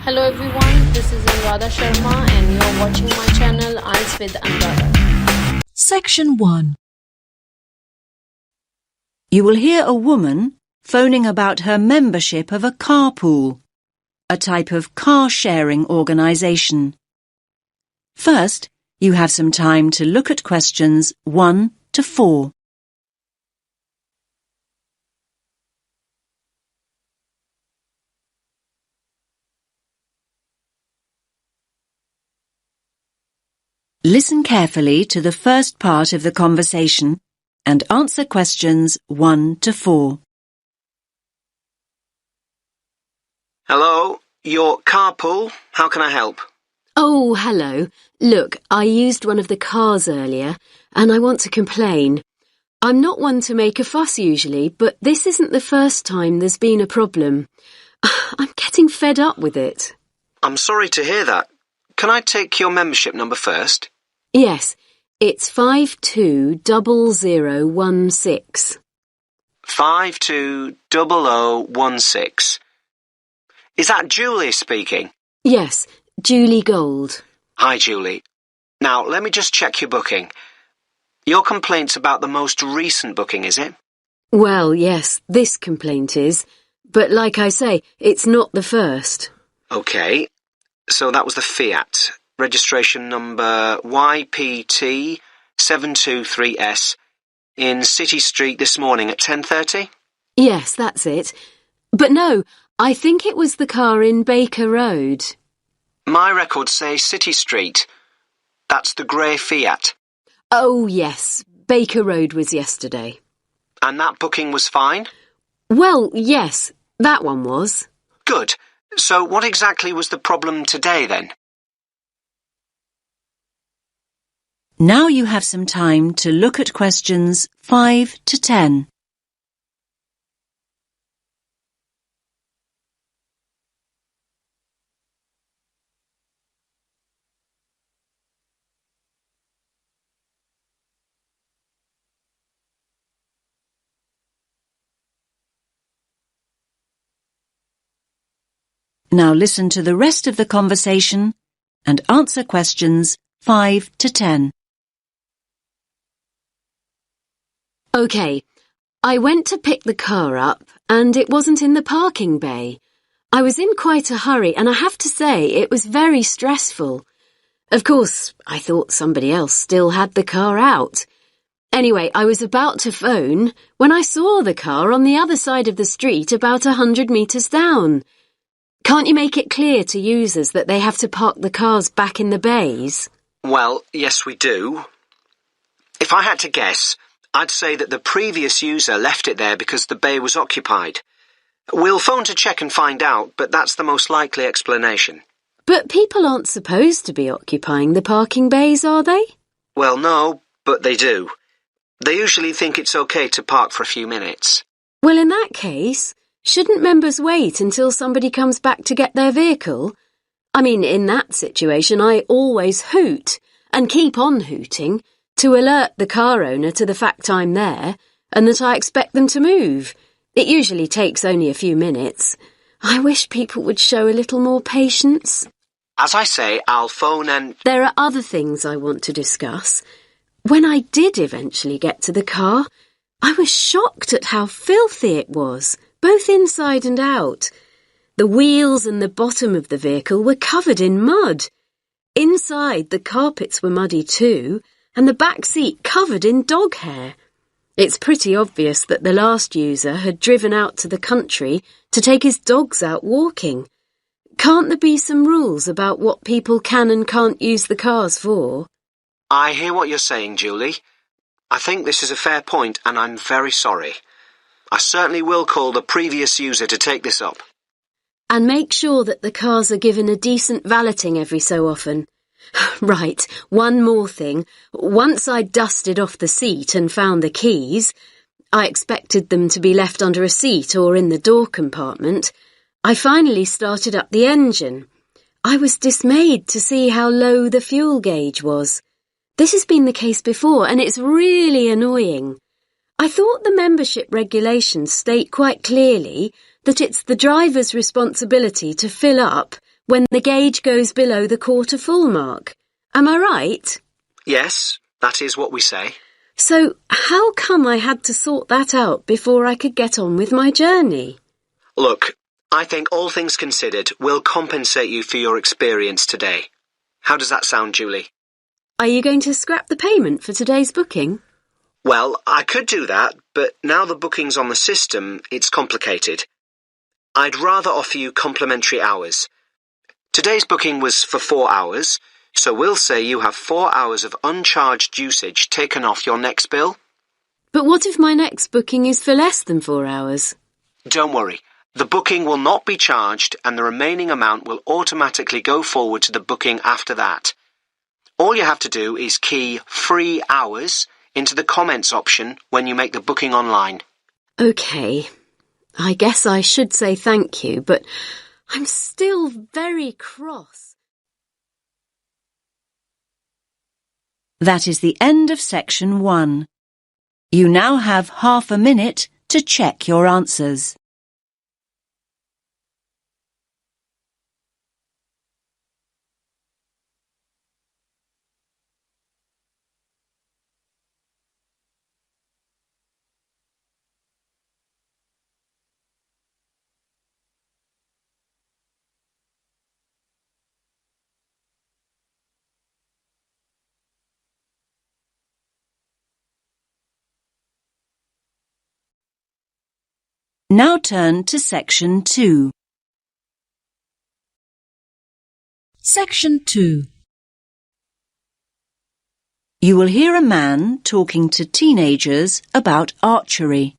Hello everyone, this is ANURADHA Sharma and you are watching my channel IELTS with ANURADHA. Section 1. You will hear a woman phoning about her membership of a carpool, a type of car-sharing organisation. First, you have some time to look at questions 1 to 4. Listen carefully to the first part of the conversation and answer questions 1 to 4. Hello, your carpool. How can I help? Oh, hello. Look, I used one of the cars earlier and I want to complain. I'm not one to make a fuss usually, but this isn't the first time there's been a problem. I'm getting fed up with it. I'm sorry to hear that. Can I take your membership number first? Yes, it's 520016. 520016. Is that Julie speaking? Yes, Julie Gold. Hi, Julie. Now, let me just check your booking. Your complaint's about the most recent booking, is it? Well, yes, this complaint is. But like I say, it's not the first. OK, so that was the Fiat. Registration number YPT723S in City Street this morning at 10:30? Yes, that's it. But no, I think it was the car in Baker Road. My records say City Street. That's the grey Fiat. Oh, yes, Baker Road was yesterday. And that booking was fine? Well, yes, that one was. Good. So what exactly was the problem today then? Now you have some time to look at questions 5 to 10. Now listen to the rest of the conversation and answer questions 5 to 10. OK, I went to pick the car up and it wasn't in the parking bay. I was in quite a hurry and I have to say it was very stressful. Of course, I thought somebody else still had the car out. Anyway, I was about to phone when I saw the car on the other side of the street about 100 metres down. Can't you make it clear to users that they have to park the cars back in the bays? Well, yes, we do. If I had to guess, I'd say that the previous user left it there because the bay was occupied. We'll phone to check and find out, but that's the most likely explanation. But people aren't supposed to be occupying the parking bays, are they? Well, no, but they do. They usually think it's okay to park for a few minutes. Well, in that case, shouldn't members wait until somebody comes back to get their vehicle? I mean, in that situation, I always hoot and keep on hooting to alert the car owner to the fact I'm there and that I expect them to move. It usually takes only a few minutes. I wish people would show a little more patience. As I say, I'll phone and... There are other things I want to discuss. When I did eventually get to the car, I was shocked at how filthy it was, both inside and out. The wheels and the bottom of the vehicle were covered in mud. Inside, the carpets were muddy too, and the back seat covered in dog hair. It's pretty obvious that the last user had driven out to the country to take his dogs out walking. Can't there be some rules about what people can and can't use the cars for? I hear what you're saying, Julie. I think this is a fair point, and I'm very sorry. I certainly will call the previous user to take this up. And make sure that the cars are given a decent valeting every so often. Right, one more thing. Once I'd dusted off the seat and found the keys, I expected them to be left under a seat or in the door compartment. I finally started up the engine. I was dismayed to see how low the fuel gauge was. This has been the case before and it's really annoying. I thought the membership regulations state quite clearly that it's the driver's responsibility to fill up when the gauge goes below the quarter full mark. Am I right? Yes, that is what we say. So how come I had to sort that out before I could get on with my journey? Look, I think all things considered will compensate you for your experience today. How does that sound, Julie? Are you going to scrap the payment for today's booking? Well, I could do that, but now the booking's on the system, it's complicated. I'd rather offer you complimentary hours. Today's booking was for 4 hours, so we'll say you have 4 hours of uncharged usage taken off your next bill. But what if my next booking is for less than 4 hours? Don't worry. The booking will not be charged and the remaining amount will automatically go forward to the booking after that. All you have to do is key free hours into the comments option when you make the booking online. OK. I guess I should say thank you, but I'm still very cross. That is the end of section 1. You now have half a minute to check your answers. Now turn to section 2. Section 2. You will hear a man talking to teenagers about archery.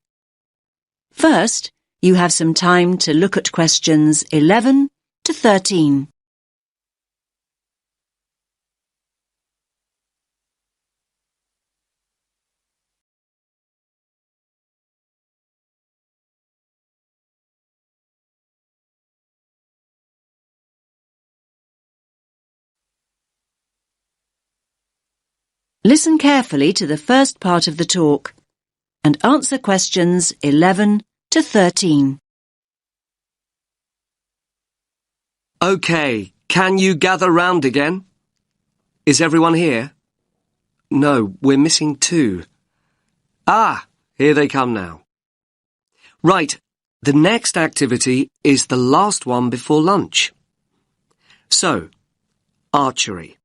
First, you have some time to look at questions 11 to 13. Listen carefully to the first part of the talk and answer questions 11 to 13. OK, can you gather round again? Is everyone here? No, we're missing 2. Ah, here they come now. Right, the next activity is the last one before lunch. So, archery.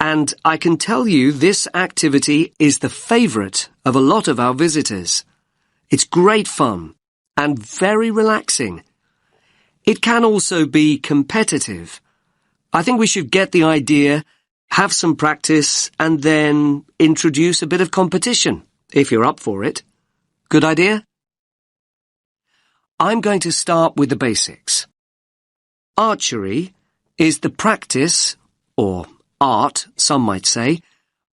And I can tell you this activity is the favourite of a lot of our visitors. It's great fun and very relaxing. It can also be competitive. I think we should get the idea, have some practice, and then introduce a bit of competition, if you're up for it. Good idea? I'm going to start with the basics. Archery is the practice, or art, some might say,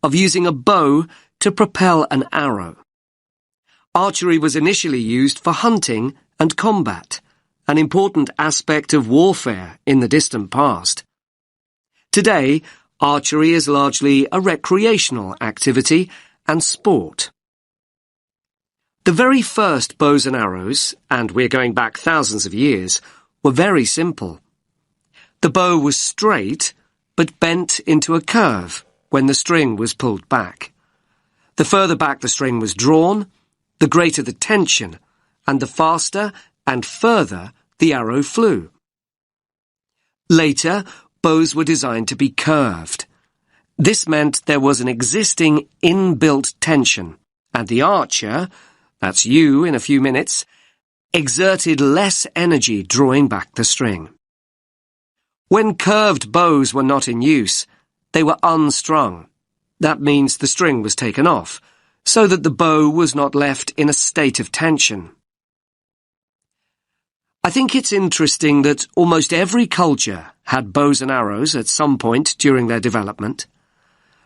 of using a bow to propel an arrow. Archery was initially used for hunting and combat, an important aspect of warfare in the distant past. Today, archery is largely a recreational activity and sport. The very first bows and arrows, and we're going back thousands of years, were very simple. The bow was straight, but bent into a curve when the string was pulled back. The further back the string was drawn, the greater the tension, and the faster and further the arrow flew. Later, bows were designed to be curved. This meant there was an existing inbuilt tension, and the archer, that's you in a few minutes, exerted less energy drawing back the string. When curved bows were not in use, they were unstrung. That means the string was taken off, so that the bow was not left in a state of tension. I think it's interesting that almost every culture had bows and arrows at some point during their development.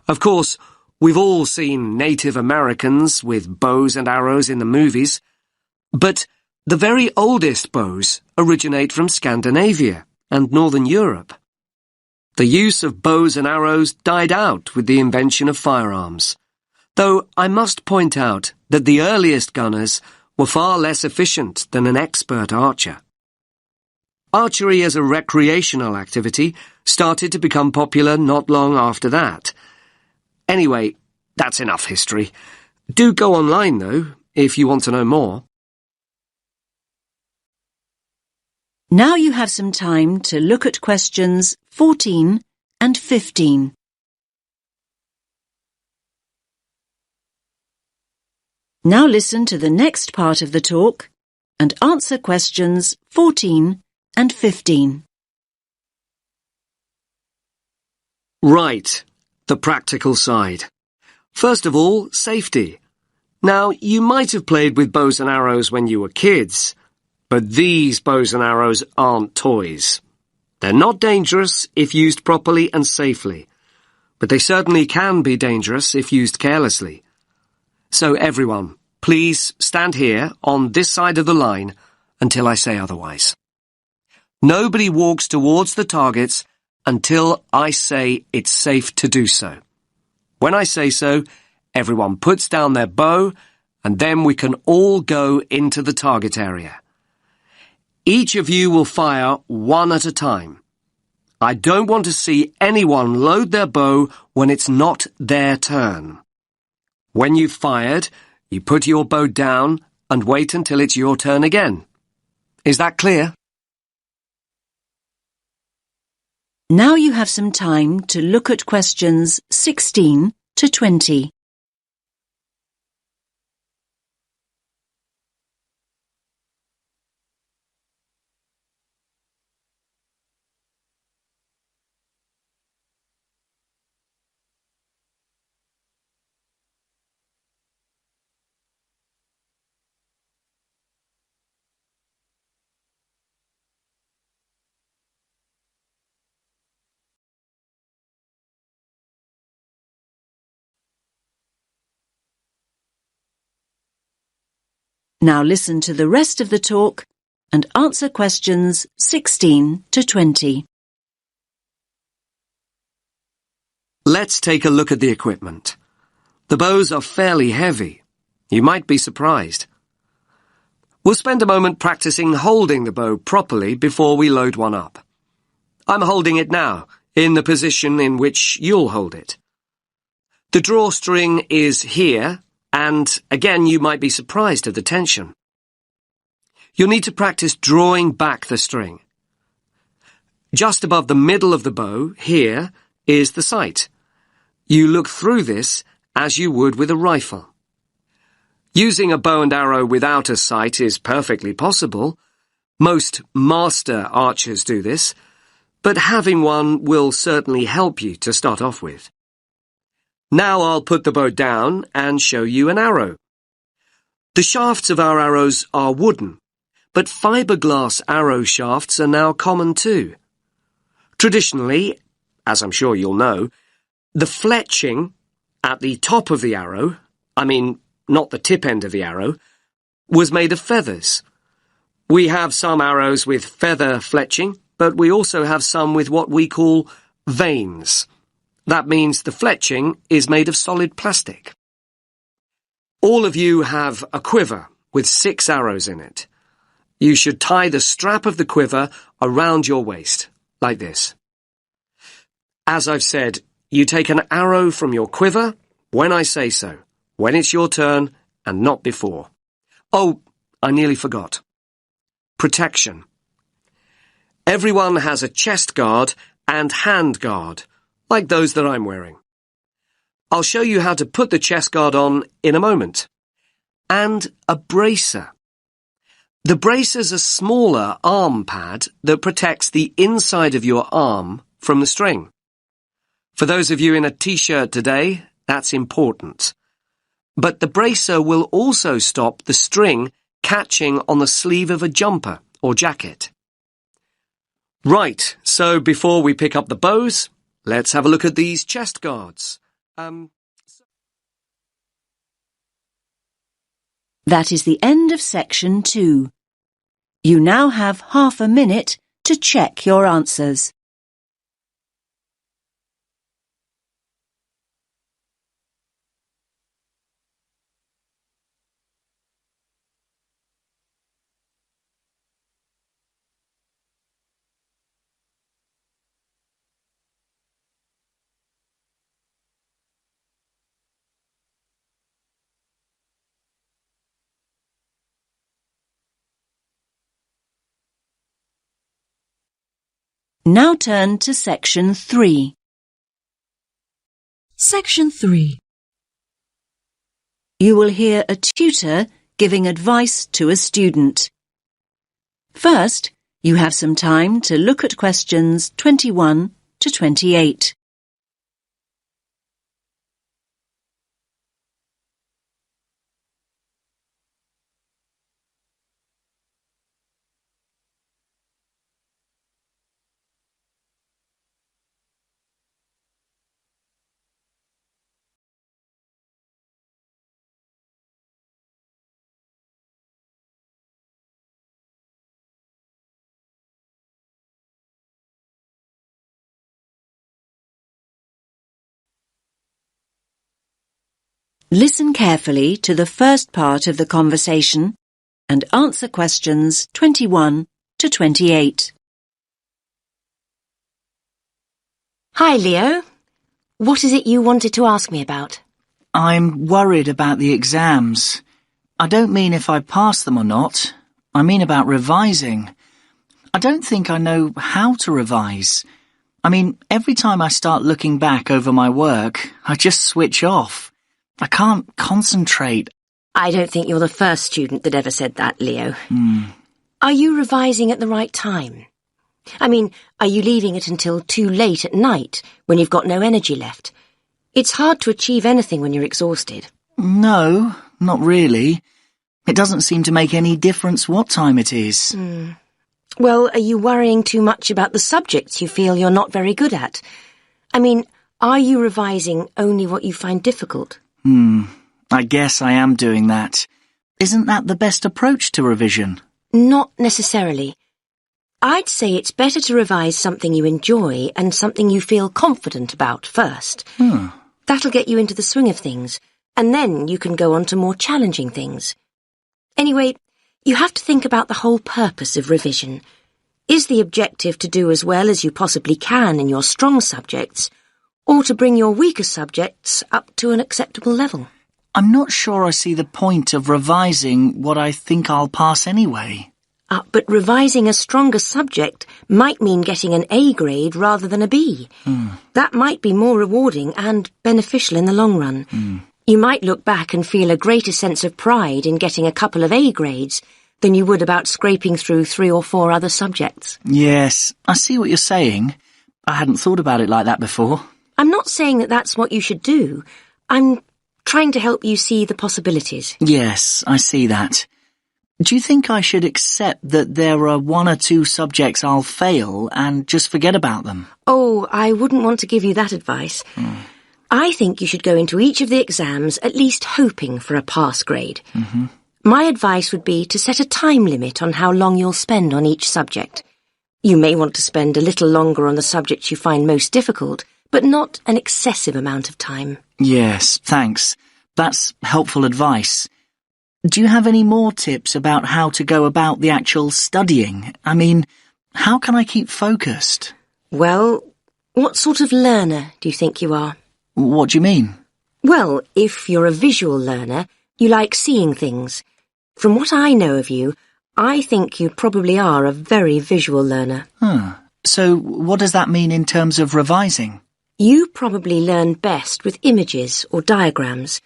Of course, we've all seen Native Americans with bows and arrows in the movies, but the very oldest bows originate from Scandinavia and Northern Europe. The use of bows and arrows died out with the invention of firearms, though I must point out that the earliest gunners were far less efficient than an expert archer. Archery as a recreational activity started to become popular not long after that. Anyway, that's enough history. Do go online, though, if you want to know more. Now you have some time to look at questions 14 and 15. Now listen to the next part of the talk and answer questions 14 and 15. Right, the practical side. First of all, safety. Now, you might have played with bows and arrows when you were kids, but these bows and arrows aren't toys. They're not dangerous if used properly and safely, but they certainly can be dangerous if used carelessly. So everyone, please stand here on this side of the line until I say otherwise. Nobody walks towards the targets until I say it's safe to do so. When I say so, everyone puts down their bow, and then we can all go into the target area. Each of you will fire one at a time. I don't want to see anyone load their bow when it's not their turn. When you've fired, you put your bow down and wait until it's your turn again. Is that clear? Now you have some time to look at questions 16 to 20. Now listen to the rest of the talk and answer questions 16 to 20. Let's take a look at the equipment. The bows are fairly heavy. You might be surprised. We'll spend a moment practicing holding the bow properly before we load one up. I'm holding it now, in the position in which you'll hold it. The drawstring is here, and again you might be surprised at the tension. You'll need to practice drawing back the string. Just above the middle of the bow, here, is the sight. You look through this as you would with a rifle. Using a bow and arrow without a sight is perfectly possible. Most master archers do this, but having one will certainly help you to start off with. Now I'll put the bow down and show you an arrow. The shafts of our arrows are wooden, but fiberglass arrow shafts are now common too. Traditionally, as I'm sure you'll know, the fletching at the top of the arrow, not the tip end of the arrow, was made of feathers. We have some arrows with feather fletching, but we also have some with what we call vanes. That means the fletching is made of solid plastic. All of you have a quiver with 6 arrows in it. You should tie the strap of the quiver around your waist, like this. As I've said, you take an arrow from your quiver when I say so, when it's your turn and not before. Oh, I nearly forgot. Protection. Everyone has a chest guard and hand guard, like those that I'm wearing. I'll show you how to put the chest guard on in a moment. And a bracer. The bracer's a smaller arm pad that protects the inside of your arm from the string. For those of you in a t-shirt today, that's important. But the bracer will also stop the string catching on the sleeve of a jumper or jacket. Right, so before we pick up the bows, let's have a look at these chest guards. That is the end of section 2. You now have half a minute to check your answers. Now turn to Section 3. Section 3. You will hear a tutor giving advice to a student. First, you have some time to look at questions 21 to 28. Listen carefully to the first part of the conversation and answer questions 21 to 28. Hi, Leo. What is it you wanted to ask me about? I'm worried about the exams. I don't mean if I pass them or not. I mean about revising. I don't think I know how to revise. I mean, every time I start looking back over my work, I just switch off. I can't concentrate. I don't think you're the first student that ever said that, Leo. Are you revising at the right time? I mean, are you leaving it until too late at night when you've got no energy left? It's hard to achieve anything when you're exhausted. No, not really. It doesn't seem to make any difference what time it is. Well, are you worrying too much about the subjects you feel you're not very good at? I mean, are you revising only what you find difficult? I guess I am doing that. Isn't that the best approach to revision? Not necessarily. I'd say it's better to revise something you enjoy and something you feel confident about first. That'll get you into the swing of things, and then you can go on to more challenging things. Anyway, you have to think about the whole purpose of revision. Is the objective to do as well as you possibly can in your strong subjects, or to bring your weaker subjects up to an acceptable level? I'm not sure I see the point of revising what I think I'll pass anyway. But revising a stronger subject might mean getting an A grade rather than a B. That might be more rewarding and beneficial in the long run. You might look back and feel a greater sense of pride in getting a couple of A grades than you would about scraping through 3 or 4 other subjects. Yes, I see what you're saying. I hadn't thought about it like that before. I'm not saying that that's what you should do. I'm trying to help you see the possibilities. Yes, I see that. Do you think I should accept that there are 1 or 2 subjects I'll fail and just forget about them? Oh, I wouldn't want to give you that advice. I think you should go into each of the exams at least hoping for a pass grade. My advice would be to set a time limit on how long you'll spend on each subject. You may want to spend a little longer on the subjects you find most difficult, but not an excessive amount of time. Yes, thanks. That's helpful advice. Do you have any more tips about how to go about the actual studying? I mean, how can I keep focused? Well, what sort of learner do you think you are? What do you mean? Well, if you're a visual learner, you like seeing things. From what I know of you, I think you probably are a very visual learner. So what does that mean in terms of revising? You probably learn best with images or diagrams.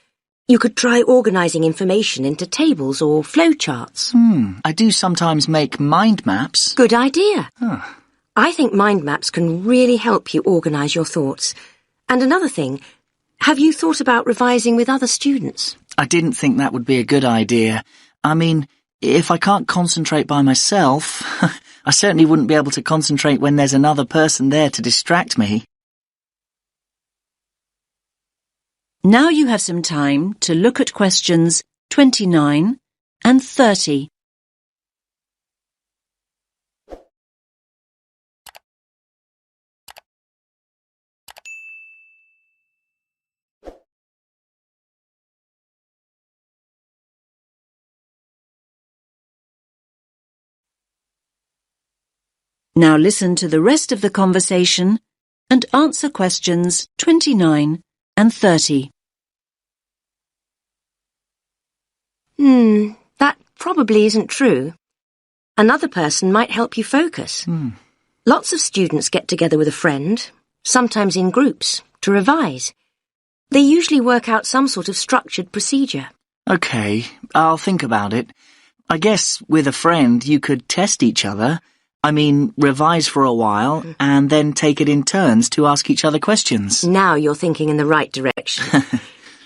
You could try organising information into tables or flowcharts. I do sometimes make mind maps. Good idea. I think mind maps can really help you organise your thoughts. And another thing, have you thought about revising with other students? I didn't think that would be a good idea. I mean, if I can't concentrate by myself, I certainly wouldn't be able to concentrate when there's another person there to distract me. Now you have some time to look at questions 29 and 30. Now listen to the rest of the conversation and answer questions 29 and 30. That probably isn't true. Another person might help you focus. Lots of students get together with a friend, sometimes in groups, to revise. They usually work out some sort of structured procedure. OK, I'll think about it. I guess with a friend you could test each other. I mean, revise for a while and then take it in turns to ask each other questions. Now you're thinking in the right direction.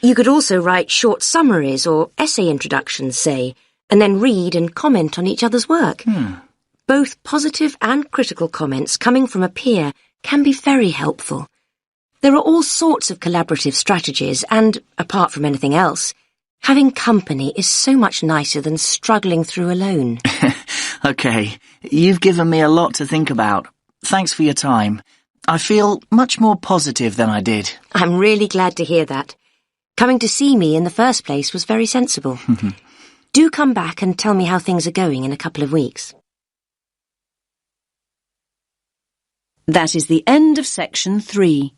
You could also write short summaries or essay introductions, say, and then read and comment on each other's work. Both positive and critical comments coming from a peer can be very helpful. There are all sorts of collaborative strategies and, apart from anything else, having company is so much nicer than struggling through alone. OK, you've given me a lot to think about. Thanks for your time. I feel much more positive than I did. I'm really glad to hear that. Coming to see me in the first place was very sensible. Do come back and tell me how things are going in a couple of weeks. That is the end of section 3.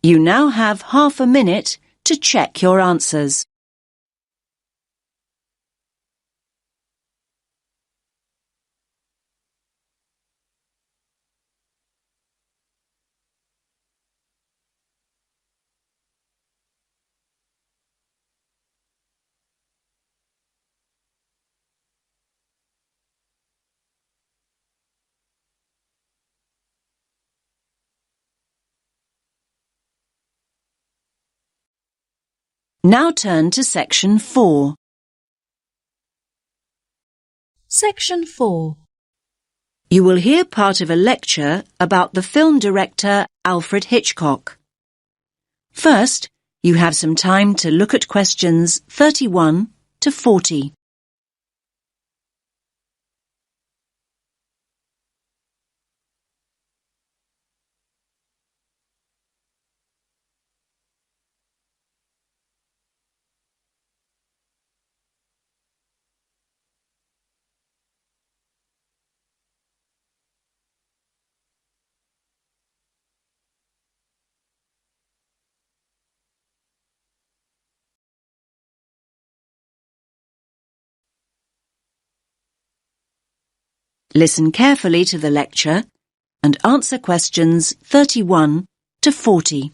You now have half a minute to check your answers. Now turn to section 4. Section 4. You will hear part of a lecture about the film director Alfred Hitchcock. First, you have some time to look at questions 31 to 40. Listen carefully to the lecture and answer questions 31 to 40.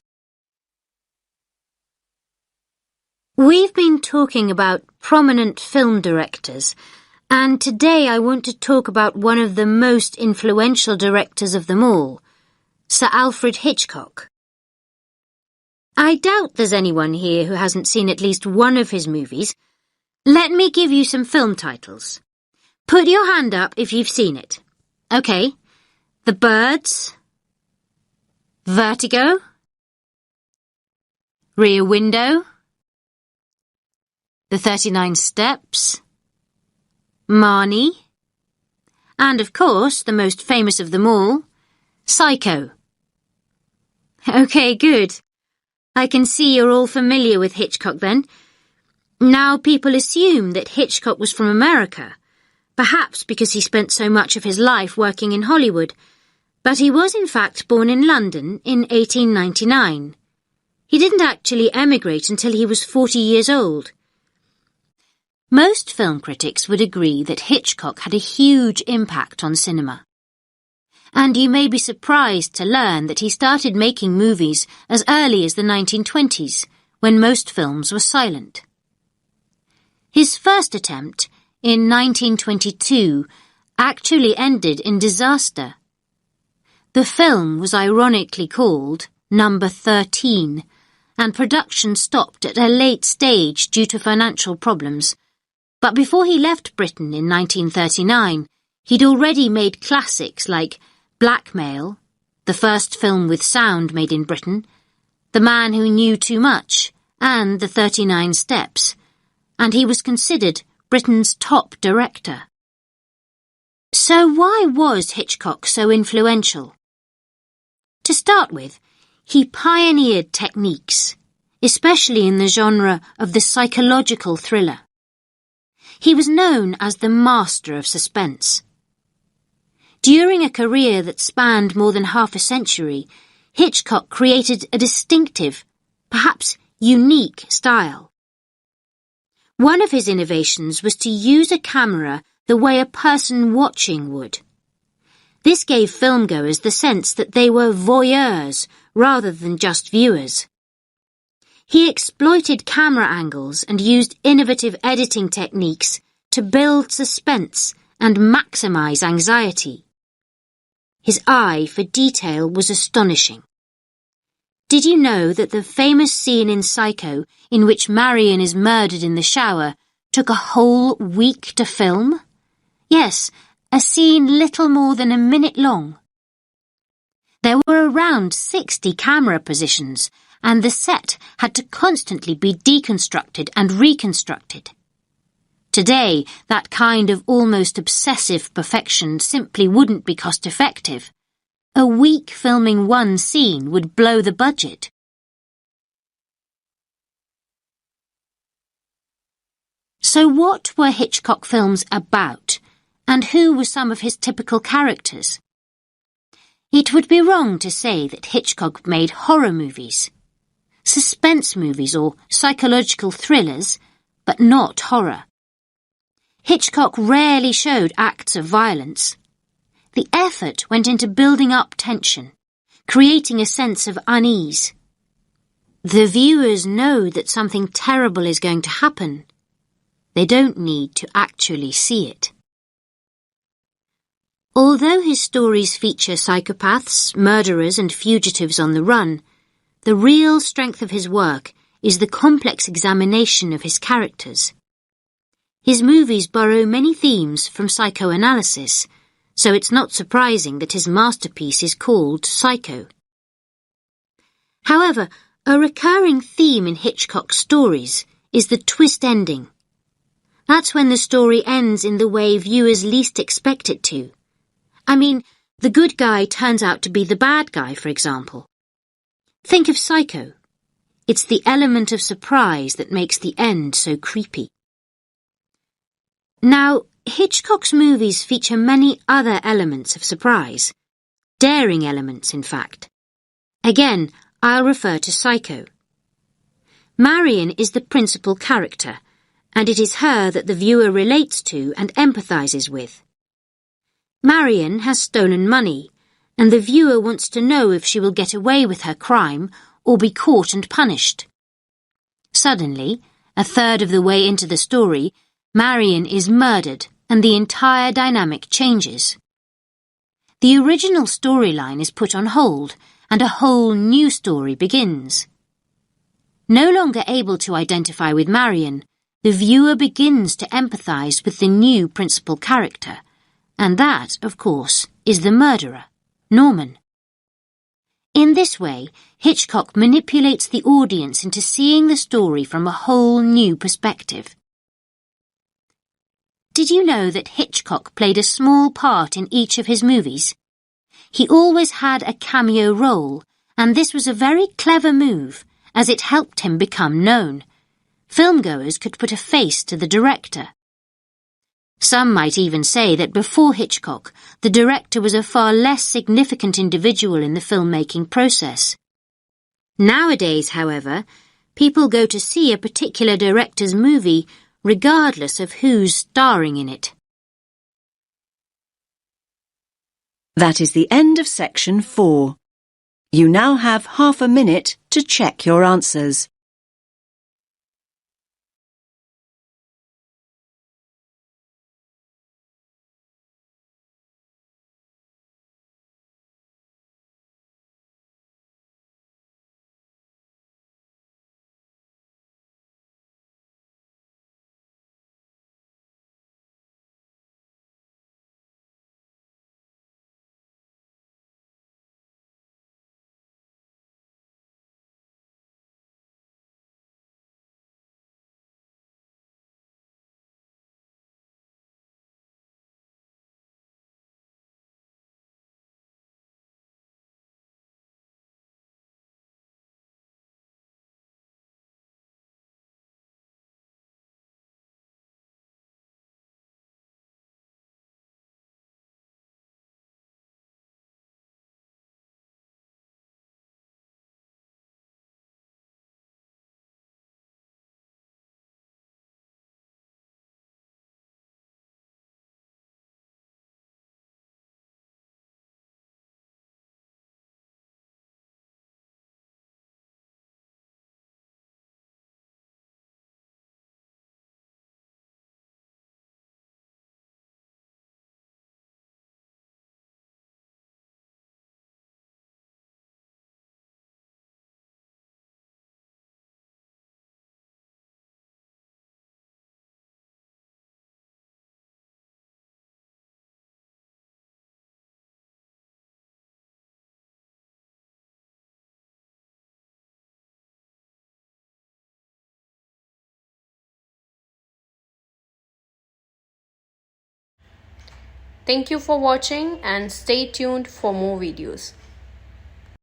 We've been talking about prominent film directors, and today I want to talk about one of the most influential directors of them all, Sir Alfred Hitchcock. I doubt there's anyone here who hasn't seen at least one of his movies. Let me give you some film titles. Put your hand up if you've seen it. OK. The Birds. Vertigo. Rear Window. The 39 Steps. Marnie. And, of course, the most famous of them all, Psycho. OK, good. I can see you're all familiar with Hitchcock then. Now people assume that Hitchcock was from America, perhaps because he spent so much of his life working in Hollywood, but he was in fact born in London in 1899. He didn't actually emigrate until he was 40 years old. Most film critics would agree that Hitchcock had a huge impact on cinema. And you may be surprised to learn that he started making movies as early as the 1920s, when most films were silent. His first attempt, in 1922, actually ended in disaster. The film was ironically called Number 13, and production stopped at a late stage due to financial problems. But before he left Britain in 1939, he'd already made classics like Blackmail, the first film with sound made in Britain, The Man Who Knew Too Much, and The 39 Steps, and he was considered Britain's top director. So why was Hitchcock so influential? To start with, he pioneered techniques, especially in the genre of the psychological thriller. He was known as the master of suspense. During a career that spanned more than half a century, Hitchcock created a distinctive, perhaps unique style. One of his innovations was to use a camera the way a person watching would. This gave filmgoers the sense that they were voyeurs rather than just viewers. He exploited camera angles and used innovative editing techniques to build suspense and maximize anxiety. His eye for detail was astonishing. Did you know that the famous scene in Psycho in which Marion is murdered in the shower took a whole week to film? Yes, a scene little more than a minute long. There were around 60 camera positions, and the set had to constantly be deconstructed and reconstructed. Today, that kind of almost obsessive perfection simply wouldn't be cost-effective. A week filming one scene would blow the budget. So what were Hitchcock films about, and who were some of his typical characters? It would be wrong to say that Hitchcock made horror movies, suspense movies or psychological thrillers, but not horror. Hitchcock rarely showed acts of violence. The effort went into building up tension, creating a sense of unease. The viewers know that something terrible is going to happen. They don't need to actually see it. Although his stories feature psychopaths, murderers and fugitives on the run, the real strength of his work is the complex examination of his characters. His movies borrow many themes from psychoanalysis, so it's not surprising that his masterpiece is called Psycho. However, a recurring theme in Hitchcock's stories is the twist ending. That's when the story ends in the way viewers least expect it to. I mean, the good guy turns out to be the bad guy, for example. Think of Psycho. It's the element of surprise that makes the end so creepy. Now, Hitchcock's movies feature many other elements of surprise. Daring elements, in fact. Again, I'll refer to Psycho. Marion is the principal character, and it is her that the viewer relates to and empathizes with. Marion has stolen money, and the viewer wants to know if she will get away with her crime or be caught and punished. Suddenly, a third of the way into the story, Marion is murdered, and the entire dynamic changes. The original storyline is put on hold, and a whole new story begins. No longer able to identify with Marion, the viewer begins to empathize with the new principal character, and that, of course, is the murderer, Norman. In this way, Hitchcock manipulates the audience into seeing the story from a whole new perspective. Did you know that Hitchcock played a small part in each of his movies? He always had a cameo role, and this was a very clever move, as it helped him become known. Filmgoers could put a face to the director. Some might even say that before Hitchcock, the director was a far less significant individual in the filmmaking process. Nowadays, however, people go to see a particular director's movie regardless of who's starring in it. That is the end of section 4. You now have half a minute to check your answers. Thank you for watching and stay tuned for more videos.